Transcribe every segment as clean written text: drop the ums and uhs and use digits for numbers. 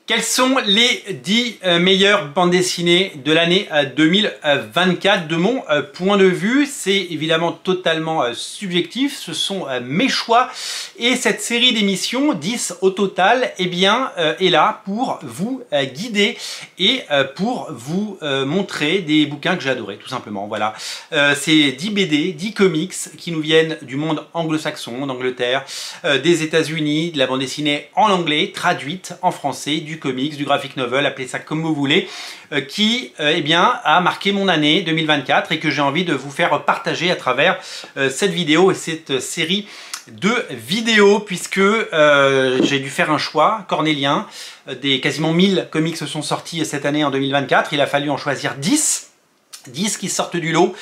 Quelles sont les 10 meilleures bandes dessinées de l'année 2024 de mon point de vue? C'est évidemment totalement subjectif, ce sont mes choix et cette série d'émissions, 10 au total, eh bien, est là pour vous guider et pour vous montrer des bouquins que j'ai adorés, tout simplement. Voilà, c'est 10 BD, 10 comics qui nous viennent du monde anglo-saxon, d'Angleterre, des États-Unis, de la bande dessinée en anglais, traduite en français, du comics, du graphic novel, appelez ça comme vous voulez, qui eh bien, a marqué mon année 2024 et que j'ai envie de vous faire partager à travers cette vidéo et cette série de vidéos, puisque j'ai dû faire un choix cornélien. Des quasiment 1000 comics sont sortis cette année en 2024, il a fallu en choisir 10 qui sortent du lot,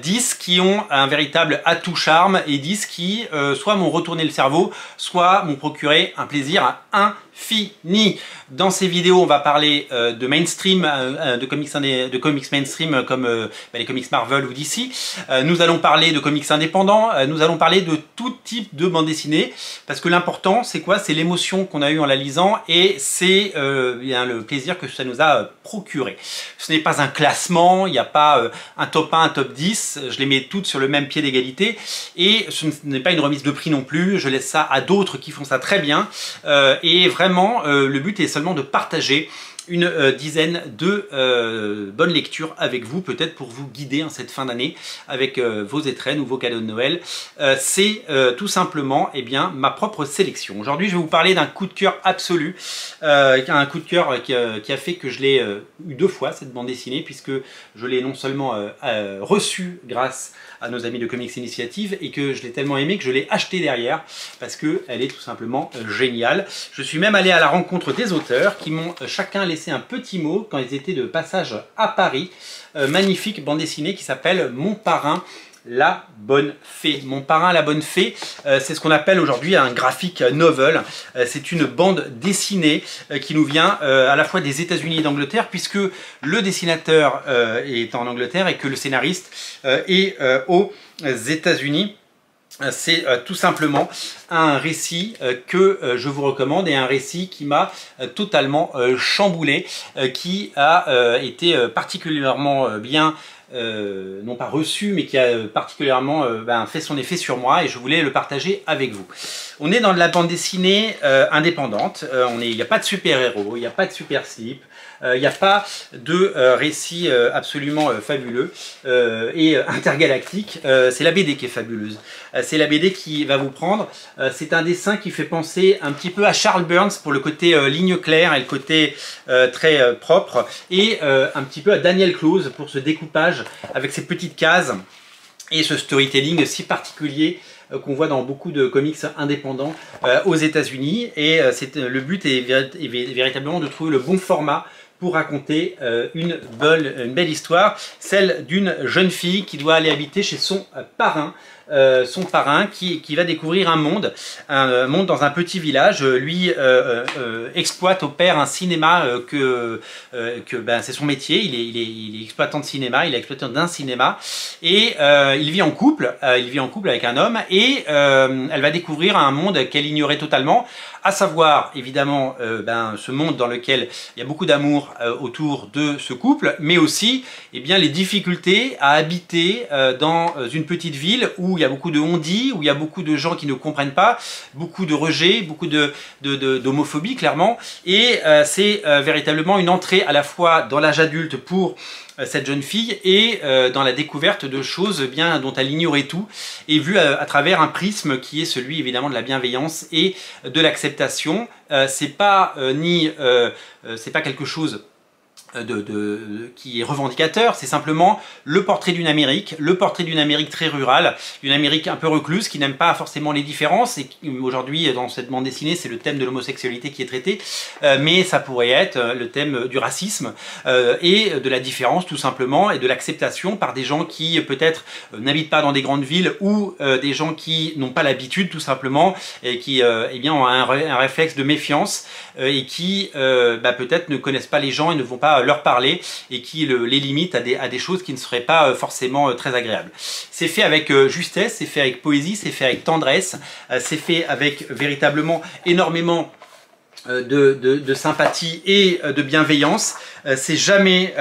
10 qui ont un véritable atout charme et 10 qui soit m'ont retourné le cerveau, soit m'ont procuré un plaisir infini. Dans ces vidéos, on va parler de mainstream, de comics mainstream comme les comics Marvel ou DC. Nous allons parler de comics indépendants, nous allons parler de tout type de bande dessinée, parce que l'important c'est quoi? C'est l'émotion qu'on a eue en la lisant et c'est bien le plaisir que ça nous a procuré. Ce n'est pas un classement, il n'y a pas un top 1, un top 10, je les mets toutes sur le même pied d'égalité et ce n'est pas une remise de prix non plus, je laisse ça à d'autres qui font ça très bien et vraiment le but est seulement de partager une dizaine de bonnes lectures avec vous, peut-être pour vous guider en cette fin d'année avec vos étrennes ou vos cadeaux de Noël. C'est tout simplement eh bien, ma propre sélection. Aujourd'hui, je vais vous parler d'un coup de cœur absolu, un coup de cœur qui a fait que je l'ai eu 2 fois, cette bande dessinée, puisque je l'ai non seulement reçue grâce à nos amis de Comics Initiative et que je l'ai tellement aimé que je l'ai acheté derrière parce qu'elle est tout simplement géniale. Je suis même allé à la rencontre des auteurs qui m'ont chacun laissé un petit mot quand ils étaient de passage à Paris. Magnifique bande dessinée qui s'appelle Mon Parrain la Bonne Fée. Mon Parrain la Bonne Fée, c'est ce qu'on appelle aujourd'hui un graphic novel. C'est une bande dessinée qui nous vient à la fois des États-Unis et d'Angleterre, puisque le dessinateur est en Angleterre et que le scénariste est aux États-Unis. C'est tout simplement un récit que je vous recommande et un récit qui m'a totalement chamboulé, qui a été particulièrement bien non pas reçu, mais qui a particulièrement fait son effet sur moi et je voulais le partager avec vous. On est dans de la bande dessinée indépendante, il n'y a pas de super-héros, il n'y a pas de super-slip, il n'y a pas de récit absolument fabuleux et intergalactique. C'est la BD qui est fabuleuse. C'est la BD qui va vous prendre. C'est un dessin qui fait penser un petit peu à Charles Burns pour le côté ligne claire et le côté très propre, et un petit peu à Daniel Close pour ce découpage avec ces petites cases et ce storytelling si particulier qu'on voit dans beaucoup de comics indépendants aux États-Unis. Et le but est véritablement de trouver le bon format pour raconter une belle histoire, celle d'une jeune fille qui doit aller habiter chez son parrain. Qui va découvrir un monde dans un petit village. Lui exploite, opère un cinéma c'est son métier, il est exploitant de cinéma, il est exploitant d'un cinéma et il vit en couple avec un homme et elle va découvrir un monde qu'elle ignorait totalement, à savoir évidemment ce monde dans lequel il y a beaucoup d'amour autour de ce couple, mais aussi eh bien, les difficultés à habiter dans une petite ville où il y a beaucoup de on-dit, où il y a beaucoup de gens qui ne comprennent pas, beaucoup de rejet, beaucoup d'homophobie clairement, et c'est véritablement une entrée à la fois dans l'âge adulte pour cette jeune fille et dans la découverte de choses bien dont elle ignorait tout, et vue à travers un prisme qui est celui évidemment de la bienveillance et de l'acceptation. C'est pas quelque chose qui est revendicateur, c'est simplement le portrait d'une Amérique, très rurale, une Amérique un peu recluse, qui n'aime pas forcément les différences, et aujourd'hui dans cette bande dessinée c'est le thème de l'homosexualité qui est traité, mais ça pourrait être le thème du racisme et de la différence tout simplement, et de l'acceptation par des gens qui peut-être n'habitent pas dans des grandes villes, ou des gens qui n'ont pas l'habitude tout simplement, et qui eh bien, ont un réflexe de méfiance, et qui peut-être ne connaissent pas les gens et ne vont pas leur parler, et qui les limitent à des choses qui ne seraient pas forcément très agréables. C'est fait avec justesse, c'est fait avec poésie, c'est fait avec tendresse, c'est fait avec véritablement énormément de sympathie et de bienveillance. C'est jamais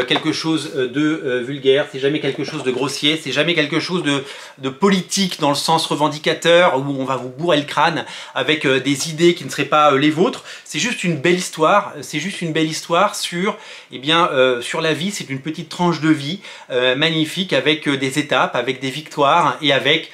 quelque chose de vulgaire, c'est jamais quelque chose de grossier, c'est jamais quelque chose de politique dans le sens revendicateur où on va vous bourrer le crâne avec des idées qui ne seraient pas les vôtres. C'est juste une belle histoire, c'est juste une belle histoire sur, sur la vie. C'est une petite tranche de vie magnifique avec des étapes, avec des victoires et avec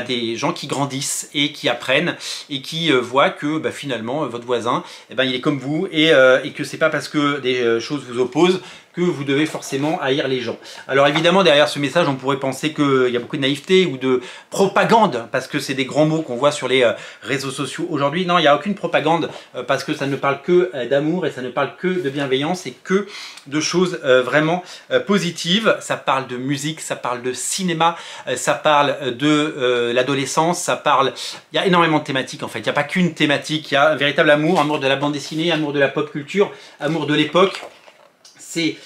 des gens qui grandissent et qui apprennent et qui voient que finalement votre voisin il est comme vous et que c'est pas parce que des choses vous opposent que vous devez forcément haïr les gens. Alors évidemment, derrière ce message, on pourrait penser qu'il y a beaucoup de naïveté ou de propagande, parce que c'est des grands mots qu'on voit sur les réseaux sociaux aujourd'hui. Non, il n'y a aucune propagande, parce que ça ne parle que d'amour et ça ne parle que de bienveillance et que de choses vraiment positives. Ça parle de musique, ça parle de cinéma, ça parle de l'adolescence, ça parle... Il y a énormément de thématiques en fait, il n'y a pas qu'une thématique, il y a un véritable amour, amour de la bande dessinée, amour de la pop culture, amour de l'époque. C'est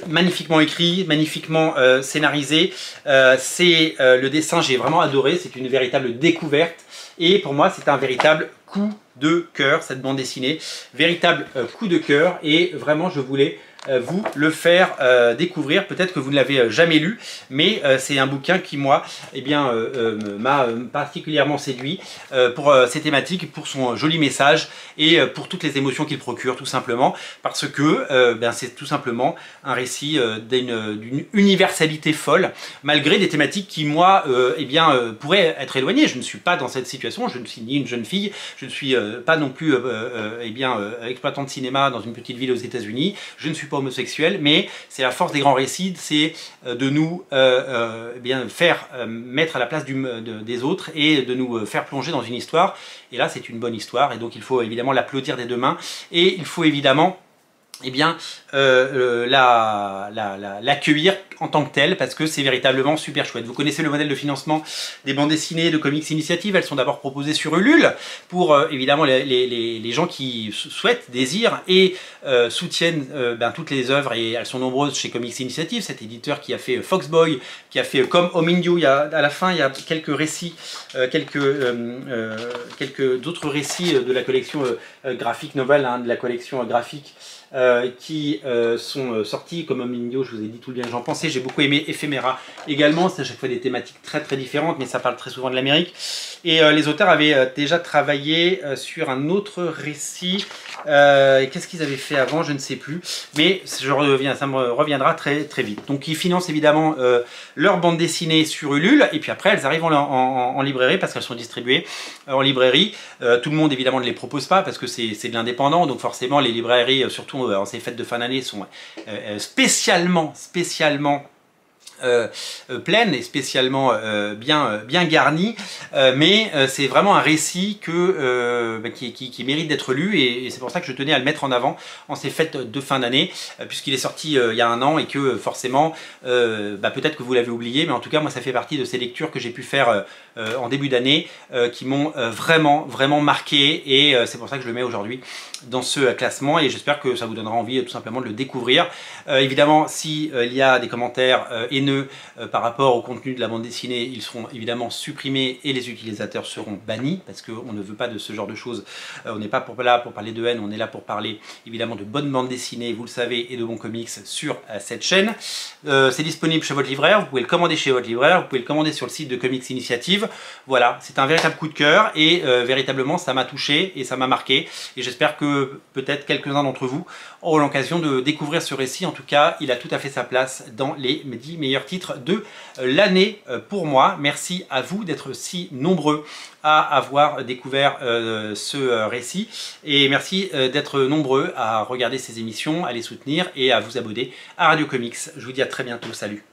magnifiquement écrit, magnifiquement scénarisé. Le dessin, j'ai vraiment adoré. C'est une véritable découverte. Et pour moi, c'est un véritable coup de cœur, cette bande dessinée. Véritable coup de cœur. Et vraiment, je voulais vous le faire découvrir. Peut-être que vous ne l'avez jamais lu, mais c'est un bouquin qui, moi, m'a particulièrement séduit pour ses thématiques, pour son joli message et pour toutes les émotions qu'il procure, tout simplement, parce que c'est tout simplement un récit d'une universalité folle, malgré des thématiques qui, moi, pourraient être éloignées. Je ne suis pas dans cette situation, je ne suis ni une jeune fille, je ne suis pas non plus exploitant de cinéma dans une petite ville aux États-Unis, je ne suis pas homosexuel, mais c'est la force des grands récits, c'est de nous faire mettre à la place des autres et de nous faire plonger dans une histoire. Et là, c'est une bonne histoire, et donc il faut évidemment l'applaudir des deux mains, et il faut évidemment l'accueillir en tant que tel, parce que c'est véritablement super chouette. Vous connaissez le modèle de financement des bandes dessinées de Comics Initiative. Elles sont d'abord proposées sur Ulule pour évidemment les gens qui souhaitent, désirent et soutiennent toutes les œuvres, et elles sont nombreuses chez Comics Initiative, cet éditeur qui a fait Foxboy, qui a fait Come Home in You. À la fin, il y a quelques récits, quelques d'autres récits de la collection graphique novel, de la collection graphique qui sont sortis comme Home in You. Je vous ai dit tout le bien que j'en pensais. J'ai beaucoup aimé Ephéméra également. C'est à chaque fois des thématiques très très différentes, mais ça parle très souvent de l'Amérique. Et les auteurs avaient déjà travaillé sur un autre récit. Qu'est-ce qu'ils avaient fait avant? Je ne sais plus. Mais ça me reviendra très très vite. Donc ils financent évidemment leur bande dessinée sur Ulule. Et puis après, elles arrivent en librairie parce qu'elles sont distribuées en librairie. Tout le monde évidemment ne les propose pas parce que c'est de l'indépendant. Donc forcément, les librairies, surtout en ces fêtes de fin d'année, sont spécialement pleine et spécialement bien garnie, mais c'est vraiment un récit qui mérite d'être lu, et c'est pour ça que je tenais à le mettre en avant en ces fêtes de fin d'année, puisqu'il est sorti il y a un an et que forcément peut-être que vous l'avez oublié, mais en tout cas moi ça fait partie de ces lectures que j'ai pu faire en début d'année qui m'ont vraiment marqué, et c'est pour ça que je le mets aujourd'hui dans ce classement, et j'espère que ça vous donnera envie tout simplement de le découvrir. Évidemment, s'il y a des commentaires haineux par rapport au contenu de la bande dessinée, ils seront évidemment supprimés et les utilisateurs seront bannis, parce qu'on ne veut pas de ce genre de choses. On n'est pas là pour parler de haine, on est là pour parler évidemment de bonnes bandes dessinées, vous le savez, et de bons comics sur cette chaîne. C'est disponible chez votre libraire, vous pouvez le commander chez votre libraire, vous pouvez le commander sur le site de Comics Initiative. Voilà, c'est un véritable coup de cœur, et véritablement ça m'a touché et ça m'a marqué, et j'espère que peut-être quelques-uns d'entre vous auront l'occasion de découvrir ce récit. En tout cas, il a tout à fait sa place dans les 10 meilleurs titres de l'année pour moi. Merci à vous d'être si nombreux à avoir découvert ce récit, et merci d'être nombreux à regarder ces émissions, à les soutenir et à vous abonner à Radio Comics. Je vous dis à très bientôt, salut!